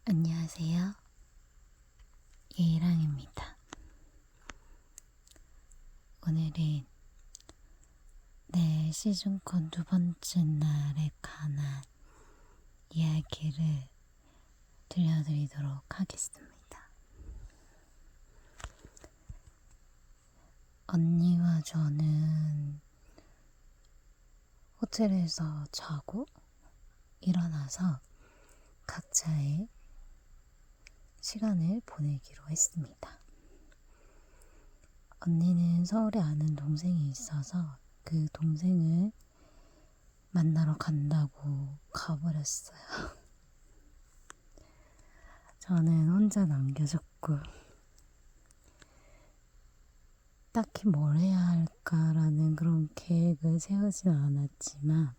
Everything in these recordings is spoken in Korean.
안녕하세요. 예랑입니다. 오늘은 내 시즌권 두 번째 날에 관한 이야기를 들려드리도록 하겠습니다. 언니와 저는 호텔에서 자고 일어나서 각자의 시간을 보내기로 했습니다. 언니는 서울에 아는 동생이 있어서 그 동생을 만나러 간다고 가버렸어요. 저는 혼자 남겨졌고 딱히 뭘 해야 할까라는 그런 계획을 세우진 않았지만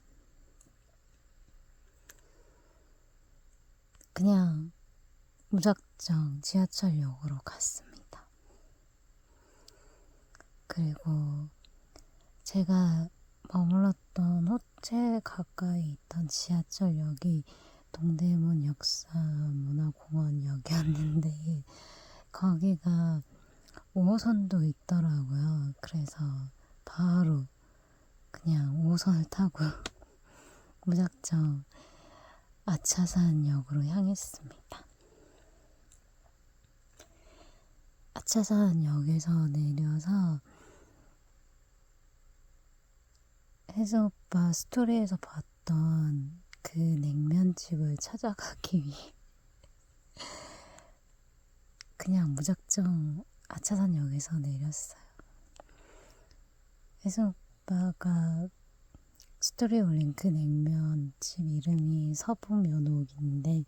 그냥 무작정 지하철역으로 갔습니다. 그리고 제가 머물렀던 호텔 가까이 있던 지하철역이 동대문 역사문화공원역이었는데 거기가 5호선도 있더라고요. 그래서 바로 그냥 5호선을 타고 무작정 아차산역으로 향했습니다. 아차산역에서 내려서 혜승 오빠 스토리에서 봤던 그 냉면집을 찾아가기 위해 그냥 무작정 아차산역에서 내렸어요. 혜승 오빠가 스토리에 올린 그 냉면집 이름이 서부면옥인데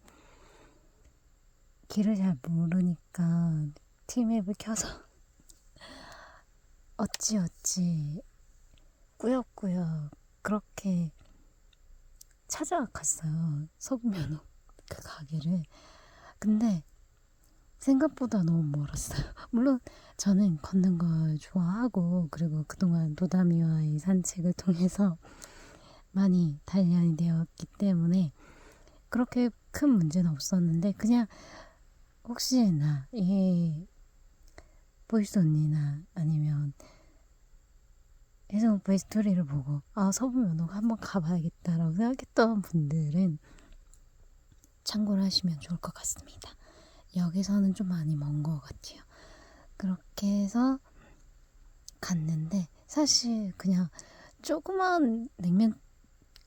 길을 잘 모르니까 티맵을 켜서 어찌어찌 꾸역꾸역 그렇게 찾아갔어요. 서부면옥 그 가게를. 근데 생각보다 너무 멀었어요. 물론 저는 걷는 걸 좋아하고 그리고 그동안 노다미와의 산책을 통해서 많이 단련이 되었기 때문에 그렇게 큰 문제는 없었는데 그냥 혹시나 이 보이스 언니나 아니면 혜성 오빠의 스토리를 보고 서부면허 한번 가봐야겠다라고 생각했던 분들은 참고를 하시면 좋을 것 같습니다. 여기서는 좀 많이 먼 것 같아요. 그렇게 해서 갔는데 사실 그냥 조그만 냉면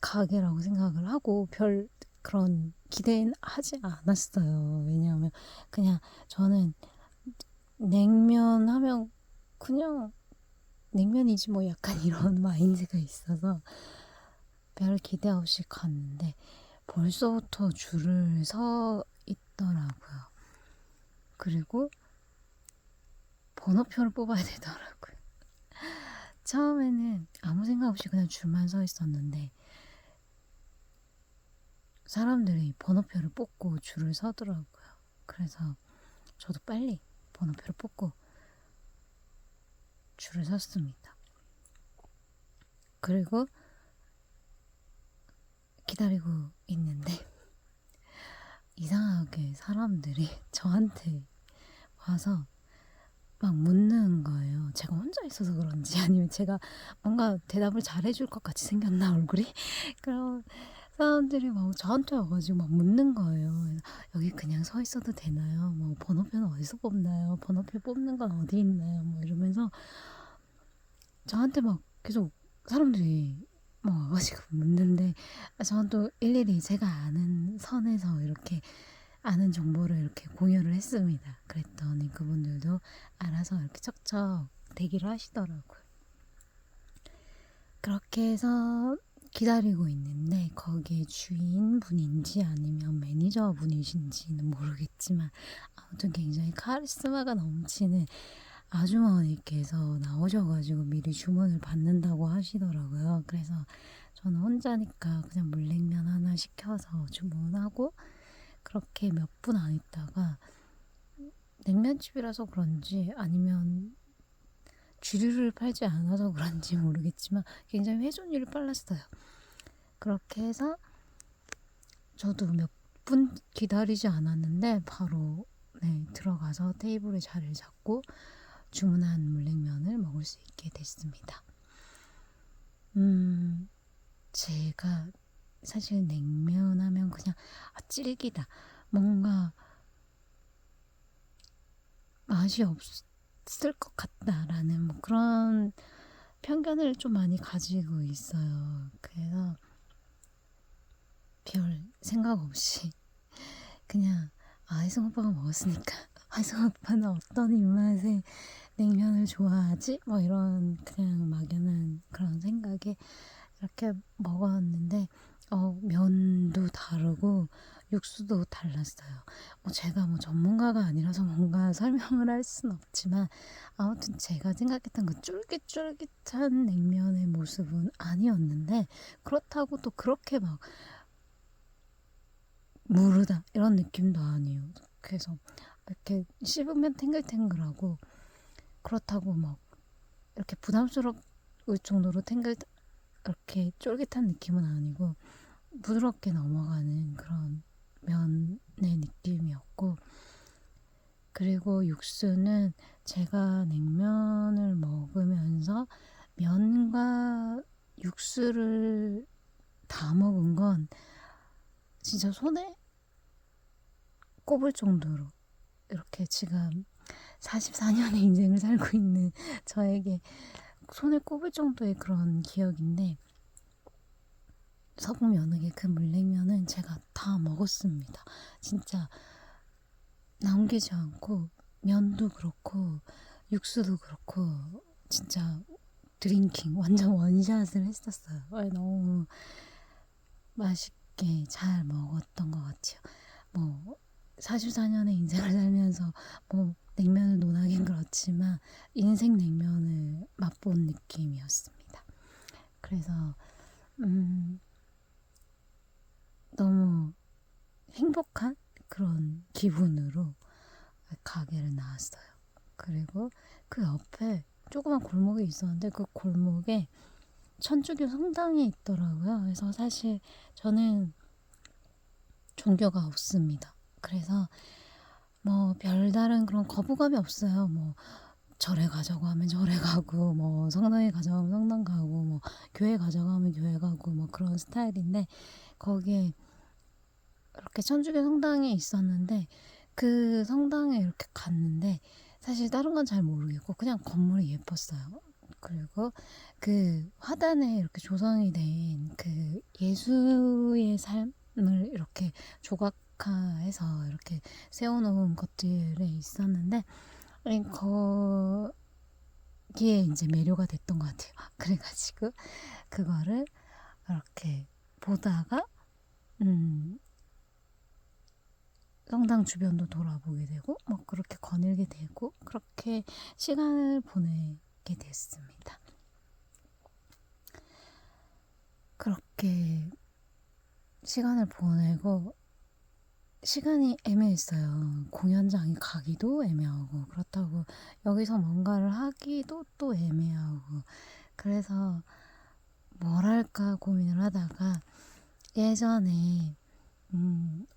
가게라고 생각을 하고 별 그런 기대는 하지 않았어요. 왜냐하면 그냥 저는 냉면 하면 그냥 냉면이지 뭐 약간 이런 마인드가 있어서 별 기대 없이 갔는데 벌써부터 줄을 서 있더라고요. 그리고 번호표를 뽑아야 되더라고요. 처음에는 아무 생각 없이 그냥 줄만 서 있었는데 사람들이 번호표를 뽑고 줄을 서더라고요. 그래서 저도 빨리 번호표를 뽑고 줄을 섰습니다. 그리고 기다리고 있는데 이상하게 사람들이 저한테 와서 막 묻는 거예요. 제가 혼자 있어서 그런지 아니면 제가 뭔가 대답을 잘해줄 것 같이 생겼나 얼굴이? 그럼 사람들이 막 저한테 와가지고 막 묻는 거예요. 여기 그냥 서 있어도 되나요? 뭐 번호표는 어디서 뽑나요? 번호표 뽑는 건 어디 있나요? 뭐 이러면서 저한테 막 계속 사람들이 뭐 와가지고 묻는데 저는 또 일일이 제가 아는 선에서 이렇게 아는 정보를 이렇게 공유를 했습니다. 그랬더니 그분들도 알아서 이렇게 척척 대기를 하시더라고요. 그렇게 해서 기다리고 있는데 거기에 주인분인지 아니면 매니저분이신지는 모르겠지만 아무튼 굉장히 카리스마가 넘치는 아주머니께서 나오셔가지고 미리 주문을 받는다고 하시더라고요. 그래서 저는 혼자니까 그냥 물냉면 하나 시켜서 주문하고 그렇게 몇 분 안 있다가 냉면집이라서 그런지 아니면 주류를 팔지 않아서 그런지 모르겠지만 굉장히 회전율이 빨랐어요. 그렇게 해서 저도 몇 분 기다리지 않았는데 바로 네, 들어가서 테이블에 자리를 잡고 주문한 물냉면을 먹을 수 있게 됐습니다. 제가 사실 냉면 하면 그냥 찌르기다, 뭔가 맛이 없을 것 같다라는 뭐 그런 편견을 좀 많이 가지고 있어요. 그래서 별 생각 없이 그냥 혜성 오빠가 먹었으니까 혜성 오빠는 어떤 입맛의 냉면을 좋아하지? 뭐 이런 그냥 막연한 그런 생각에 이렇게 먹었는데 면도 다르고 육수도 달랐어요. 제가 뭐 전문가가 아니라서 뭔가 설명을 할 수는 없지만 아무튼 제가 생각했던 그 쫄깃쫄깃한 냉면의 모습은 아니었는데, 그렇다고 또 그렇게 막 무르다 이런 느낌도 아니에요. 그래서 이렇게 씹으면 탱글탱글하고, 그렇다고 막 이렇게 부담스러울 정도로 이렇게 쫄깃한 느낌은 아니고 부드럽게 넘어가는 그런 면의 느낌이었고, 그리고 육수는 제가 냉면을 먹으면서 면과 육수를 다 먹은 건 진짜 손에 꼽을 정도로, 이렇게 지금 44년의 인생을 살고 있는 저에게 손에 꼽을 정도의 그런 기억인데, 서북 면역의 그 물냉면은 제가 다 먹었습니다. 진짜 남기지 않고, 면도 그렇고 육수도 그렇고 진짜 드링킹 완전 원샷을 했었어요. 너무 맛있게 잘 먹었던 것 같아요. 뭐 44년의 인생을 살면서 뭐 냉면을 논하긴 그렇지만 인생 냉면을 맛본 느낌이었습니다. 그래서 너무 행복한 그런 기분으로 가게를 나왔어요. 그리고 그 옆에 조그만 골목이 있었는데 그 골목에 천주교 성당이 있더라고요. 그래서 사실 저는 종교가 없습니다. 그래서 뭐 별다른 그런 거부감이 없어요. 뭐 절에 가자고 하면 절에 가고, 뭐 성당에 가자고 하면 성당 가고, 뭐 교회 가자고 하면 교회 가고, 뭐 그런 스타일인데, 거기에 이렇게 천주교 성당이 있었는데 그 성당에 이렇게 갔는데 사실 다른 건 잘 모르겠고 그냥 건물이 예뻤어요. 그리고 그 화단에 이렇게 조성이 된 그 예수의 삶을 이렇게 조각화해서 이렇게 세워놓은 것들에 있었는데, 거기에 이제 매료가 됐던 것 같아요. 그래가지고 그거를 이렇게 보다가 성당 주변도 돌아보게 되고 뭐 그렇게 거닐게 되고, 그렇게 시간을 보내게 됐습니다. 그렇게 시간을 보내고, 시간이 애매했어요. 공연장에 가기도 애매하고, 그렇다고 여기서 뭔가를 하기도 또 애매하고, 그래서 뭘 할까 고민을 하다가 예전에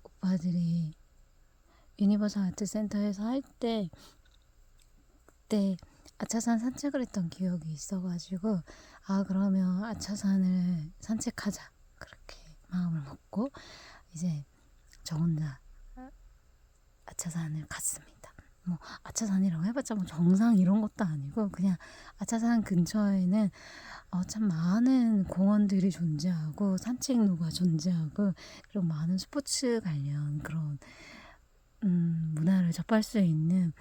오빠들이 유니버설 아트센터에서 할 때 그때 아차산 산책을 했던 기억이 있어가지고, 그러면 아차산을 산책하자, 그렇게 마음을 먹고 이제 저 혼자 아차산을 갔습니다. 뭐 아차산이라고 해봤자 뭐 정상 이런 것도 아니고, 그냥 아차산 근처에는 참 많은 공원들이 존재하고 산책로가 존재하고, 그리고 많은 스포츠 관련 그런 문화를 접할 수 있는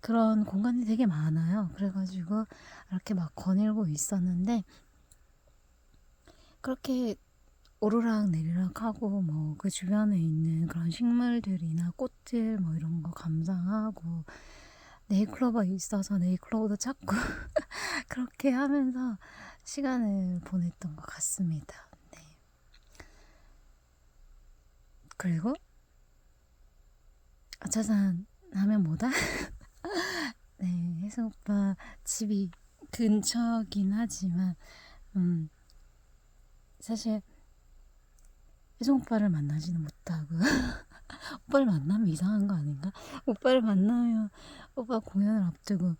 그런 공간이 되게 많아요. 그래가지고 이렇게 막 거닐고 있었는데, 그렇게 오르락 내리락 하고 뭐 그 주변에 있는 그런 식물들이나 꽃들 뭐 이런 거 감상하고, 네잎클로버 있어서 네잎클로버도 찾고 그렇게 하면서 시간을 보냈던 것 같습니다. 네. 그리고 아차산 하면 뭐다? 네, 혜승 오빠 집이 근처긴 하지만 사실 혜성 오빠를 만나지는 못하고 오빠를 만나면 이상한 거 아닌가? 오빠를 만나면 오빠 공연을 앞두고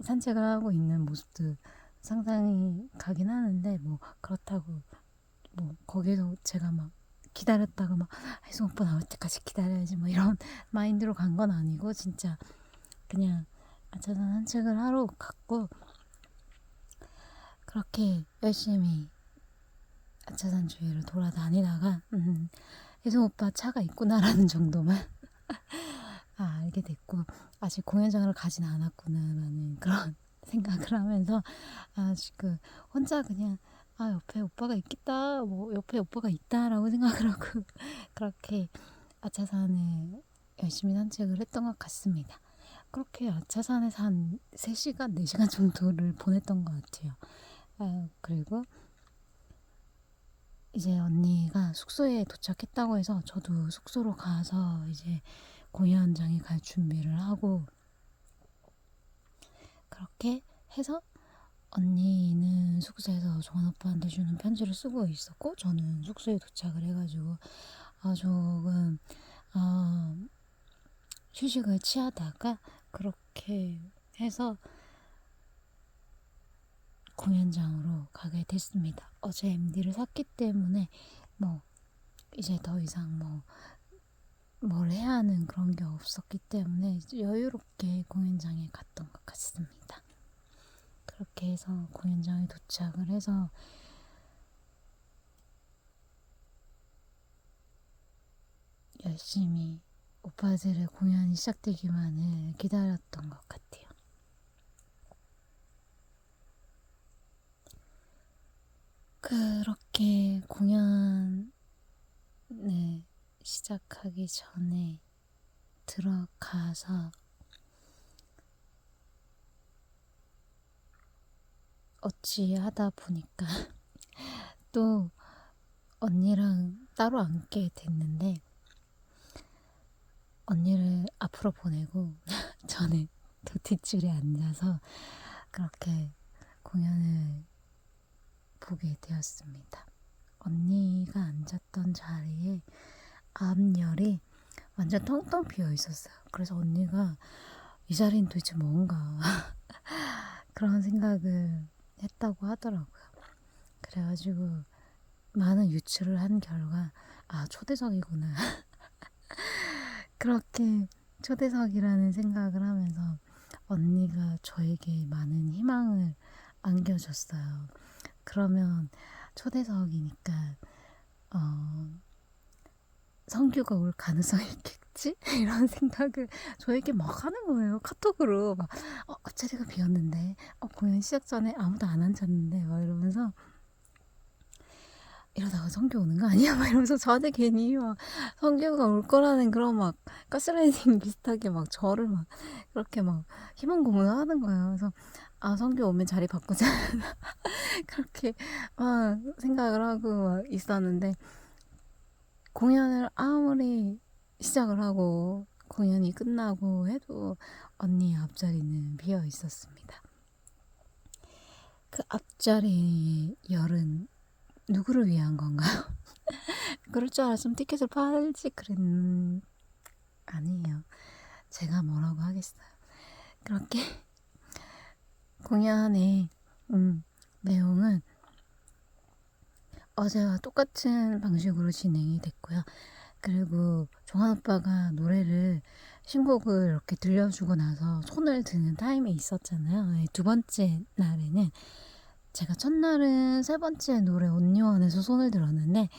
산책을 하고 있는 모습도 상상이 가긴 하는데 뭐 그렇다고 뭐 거기서 제가 막 기다렸다가 막 혜성 오빠 나올 때까지 기다려야지 뭐 이런 마인드로 간 건 아니고 진짜 그냥 아차산 산책을 하러 갔고 그렇게 열심히 아차산 주위를 돌아다니다가 혜성 오빠 차가 있구나라는 정도만 알게 됐고 아직 공연장을 가진 않았구나라는 그런 생각을 하면서 아직 혼자 그냥 옆에 오빠가 있겠다 뭐 옆에 오빠가 있다라고 생각을 하고 그렇게 아차산에 열심히 산책을 했던 것 같습니다. 그렇게 아차산에서 한 3시간, 4시간 정도를 보냈던 것 같아요. 그리고 이제 언니가 숙소에 도착했다고 해서 저도 숙소로 가서 이제 공연장에 갈 준비를 하고 그렇게 해서 언니는 숙소에서 정한 오빠한테 주는 편지를 쓰고 있었고 저는 숙소에 도착을 해가지고 조금 휴식을 취하다가 그렇게 해서 공연장으로 가게 됐습니다. 어제 MD를 샀기 때문에 뭐 이제 더 이상 뭘 해야 하는 그런 게 없었기 때문에 여유롭게 공연장에 갔던 것 같습니다. 그렇게 해서 공연장에 도착을 해서 열심히 오빠들의 공연이 시작되기만을 기다렸던 것 같아요. 그렇게 공연을 시작하기 전에 들어가서 어찌하다 보니까 또 언니랑 따로 앉게 됐는데 언니를 앞으로 보내고 저는 또 뒷줄에 앉아서 그렇게 공연을 보게 되었습니다. 언니가 앉았던 자리에 앞열이 완전 텅텅 비어 있었어요. 그래서 언니가 이 자리는 도대체 뭔가 그런 생각을 했다고 하더라고요. 그래가지고 많은 유추를 한 결과 초대석이구나 그렇게 초대석이라는 생각을 하면서 언니가 저에게 많은 희망을 안겨줬어요. 그러면 초대석이니까 성규가 올 가능성이 있겠지? 이런 생각을 저에게 막 하는 거예요. 카톡으로 막 앞자리가 비었는데 공연 시작 전에 아무도 안 앉았는데 막 이러면서 이러다가 성규 오는 거 아니야? 막 이러면서 저한테 괜히 막 성규가 올 거라는 그런 막 가스라이팅 비슷하게 막 저를 막 그렇게 막 희망 고문하는 거예요. 그래서 성규 오면 자리 바꾸자 그렇게 막 생각을 하고 막 있었는데 공연을 아무리 시작을 하고 공연이 끝나고 해도 언니의 앞자리는 비어 있었습니다. 그 앞자리의 열은 누구를 위한 건가요? 그럴 줄 알았으면 티켓을 팔지 아니에요. 제가 뭐라고 하겠어요. 그렇게 공연의 내용은 어제와 똑같은 방식으로 진행이 됐고요. 그리고 종환 오빠가 노래를 신곡을 이렇게 들려주고 나서 손을 드는 타임이 있었잖아요. 두 번째 날에는 제가 첫날은 세 번째 노래 온리원에서 손을 들었는데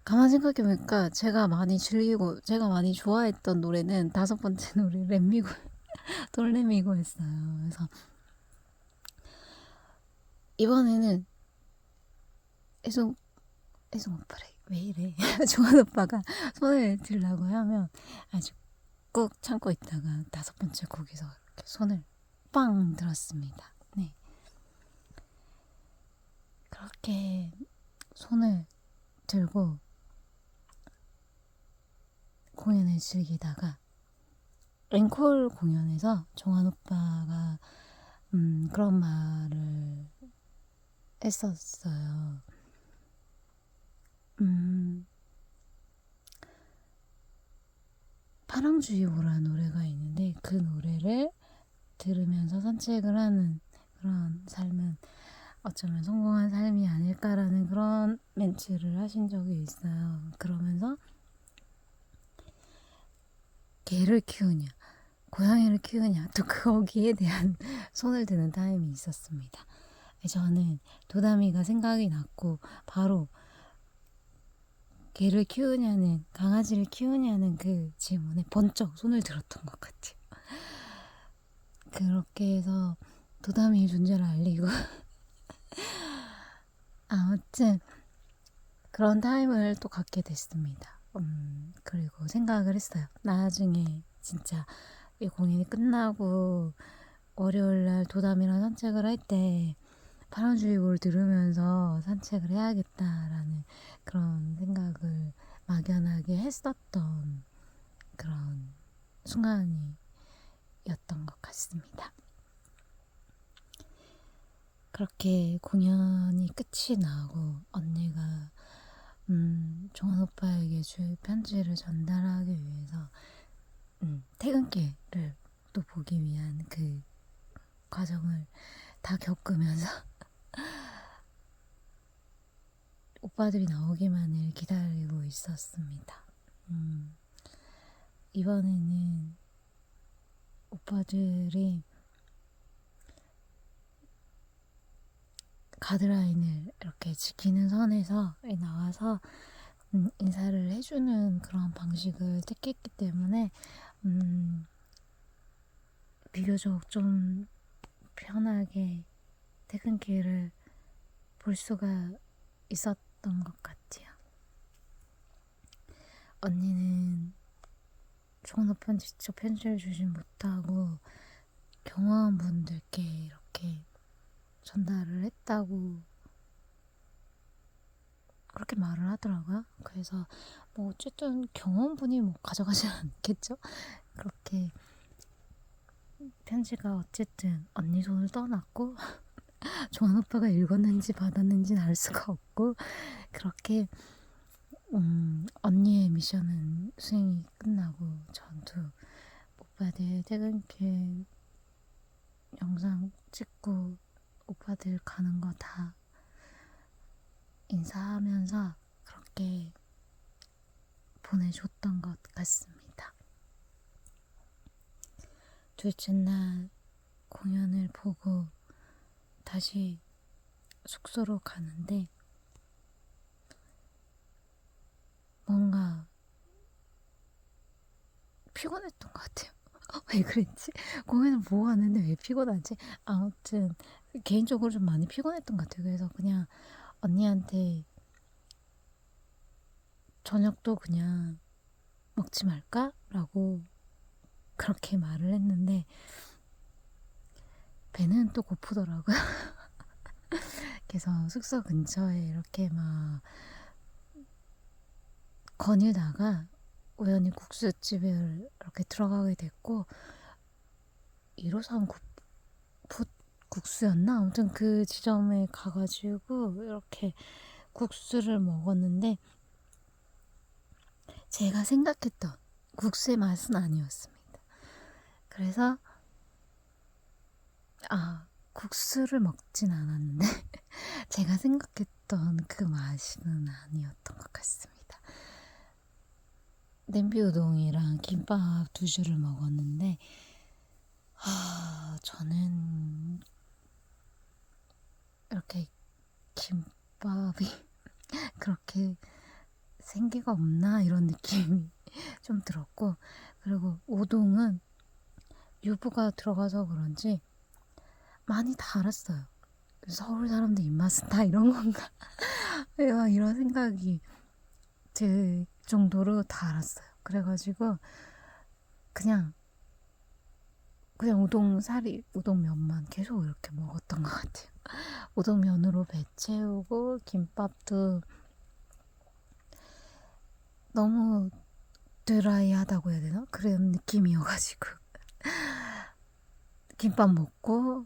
가만 생각해보니까 제가 많이 즐기고 제가 많이 좋아했던 노래는 다섯 번째 노래 렛미고 돌레미고였어요. 그래서 이번에는 혜성 오빠래 왜 이래 종환 오빠가 손을 들라고 하면 아주 꾹 참고 있다가 다섯 번째 곡에서 이렇게 손을 빵 들었습니다. 네, 그렇게 손을 들고 공연을 즐기다가 앵콜 공연에서 종환 오빠가 그런 말을 했었어요. 음, 파랑주의보라는 노래가 있는데 그 노래를 들으면서 산책을 하는 그런 삶은 어쩌면 성공한 삶이 아닐까라는 그런 멘트를 하신 적이 있어요. 그러면서 개를 키우냐, 고양이를 키우냐, 또 거기에 대한 손을 드는 타임이 있었습니다. 저는 도담이가 생각이 났고 바로 개를 키우냐는, 강아지를 키우냐는 그 질문에 번쩍 손을 들었던 것 같아요. 그렇게 해서 도담이의 존재를 알리고 아무튼 그런 타임을 또 갖게 됐습니다. 그리고 생각을 했어요. 나중에 진짜 이 공연이 끝나고 월요일날 도담이랑 산책을 할 때 파란주의보를 들으면서 산책을 해야겠다라는 그런 생각을 막연하게 했었던 그런 순간이었던 것 같습니다. 그렇게 공연이 끝이 나고 언니가 종원 오빠에게 편지를 전달하기 위해서 퇴근길을 또 보기 위한 그 과정을 다 겪으면서 오빠들이 나오기만을 기다리고 있었습니다. 이번에는 오빠들이 가드라인을 이렇게 지키는 선에서 나와서 인사를 해주는 그런 방식을 택했기 때문에 비교적 좀 편하게 퇴근길을 볼 수가 있었던 것 같아요. 언니는 종업원 직접 편지를 주진 못하고 경호원분들께 이렇게 전달을 했다고 그렇게 말을 하더라고요. 그래서 뭐 어쨌든 경호원분이 뭐 가져가지 않겠죠? 그렇게 편지가 어쨌든 언니 손을 떠났고 종환 오빠가 읽었는지 받았는지는 알 수가 없고 그렇게 언니의 미션은 수행이 끝나고 전도 오빠들 퇴근길 영상 찍고 오빠들 가는 거 다 인사하면서 그렇게 보내줬던 것 같습니다. 둘째 날 공연을 보고 다시 숙소로 가는데 뭔가 피곤했던 것 같아요. 왜 그랬지? 공연을 보고 왔는데 왜 피곤하지? 아무튼 개인적으로 좀 많이 피곤했던 것 같아요. 그래서 그냥 언니한테 저녁도 그냥 먹지 말까? 라고 그렇게 말을 했는데 배는 또 고프더라고요. 그래서 숙소 근처에 이렇게 막 거닐다가 우연히 국수집을 이렇게 들어가게 됐고 1호선 국수였나? 아무튼 그 지점에 가가지고 이렇게 국수를 먹었는데 제가 생각했던 국수의 맛은 아니었습니다. 그래서 국수를 먹진 않았는데 제가 생각했던 그 맛은 아니었던 것 같습니다. 냄비 우동이랑 김밥 2줄을 먹었는데 저는 이렇게 김밥이 그렇게 생기가 없나 이런 느낌이 좀 들었고 그리고 우동은 유부가 들어가서 그런지 많이 달았어요. 서울 사람들 입맛은 다 이런 건가? 이런 생각이 들 정도로 달았어요. 그래가지고 그냥 우동면만 계속 이렇게 먹었던 것 같아요. 우동면으로 배 채우고 김밥도 너무 드라이하다고 해야 되나? 그런 느낌이어가지고 김밥 먹고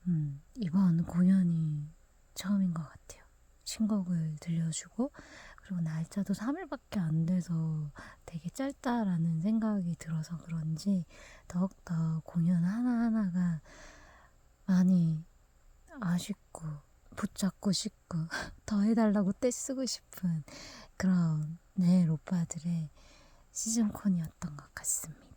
이번 공연이 처음인 것 같아요. 신곡을 들려주고 그리고 날짜도 3일밖에 안 돼서 되게 짧다라는 생각이 들어서 그런지 더욱더 공연 하나하나가 많이 아쉽고 붙잡고 싶고 더 해달라고 떼쓰고 싶은 그런 내일 오빠들의 시즌콘이었던 것 같습니다.